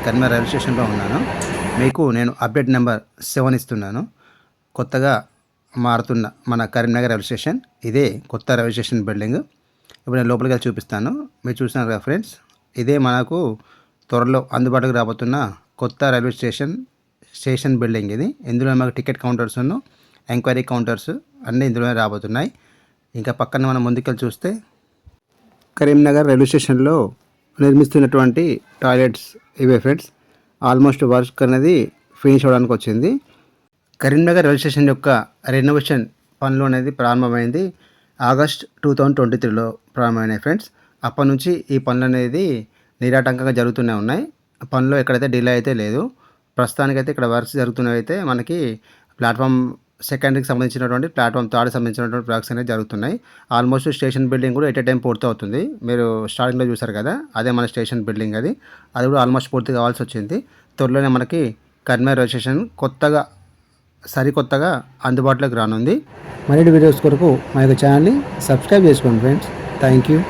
నేను కరీంనగర్ రైల్వే స్టేషన్లో ఉన్నాను. మీకు నేను అప్డేట్ నెంబర్ 7 ఇస్తున్నాను. కొత్తగా మారుతున్న మన కరీంనగర్ రైల్వే స్టేషన్. ఇదే కొత్త రైల్వే స్టేషన్ బిల్డింగ్. ఇప్పుడు నేను లోపలికి వెళ్ళి చూపిస్తాను. మీరు చూసినారు కదా ఫ్రెండ్స్, ఇదే మనకు త్వరలో అందుబాటులోకి రాబోతున్న కొత్త రైల్వే స్టేషన్ బిల్డింగ్ ఇది. ఇందులో మనకు టికెట్ కౌంటర్స్, ఎంక్వైరీ కౌంటర్స్ అన్నీ ఇందులోనే రాబోతున్నాయి. ఇంకా పక్కన మనం ముందుకెళ్ళి చూస్తే కరీంనగర్ రైల్వే స్టేషన్లో నిర్మిస్తున్నటువంటి టాయిలెట్స్ ఇవే ఫ్రెండ్స్. ఆల్మోస్ట్ వర్క్ అనేది ఫినిష్ అవ్వడానికి వచ్చింది. కరీంనగర్ రైల్వే స్టేషన్ యొక్క రెనోవేషన్ పనులు అనేది ప్రారంభమైంది ఆగస్ట్ 2023లో ప్రారంభమైనాయి ఫ్రెండ్స్. అప్పటి నుంచి ఈ పనులు అనేది నిరాటంకంగా జరుగుతూనే ఉన్నాయి. పనులు ఎక్కడైతే డిలే అయితే లేదు. ప్రస్తుతానికైతే ఇక్కడ వర్క్స్ జరుగుతున్నవి అయితే మనకి ప్లాట్ఫామ్ సెకండరీకి సంబంధించినటువంటి ప్లాట్ఫామ్ థర్డ్కి సంబంధించినటువంటి వర్క్స్ అనేవి జరుగుతున్నాయి. ఆల్మోస్ట్ స్టేషన్ బిల్డింగ్ కూడా ఎట్ ఏ టైం పూర్తి అవుతుంది. మీరు స్టార్టింగ్లో చూసారు కదా, అదే మన స్టేషన్ బిల్డింగ్. అది కూడా ఆల్మోస్ట్ పూర్తి కావాల్సి వచ్చింది. త్వరలోనే మనకి కరీంనగర్ రైల్వే స్టేషన్ సరికొత్తగా అందుబాటులోకి రానుంది. మరిన్ని వీడియోస్ కొరకు మా యొక్క ఛానల్ని సబ్స్క్రైబ్ చేసుకోండి ఫ్రెండ్స్. Thank you.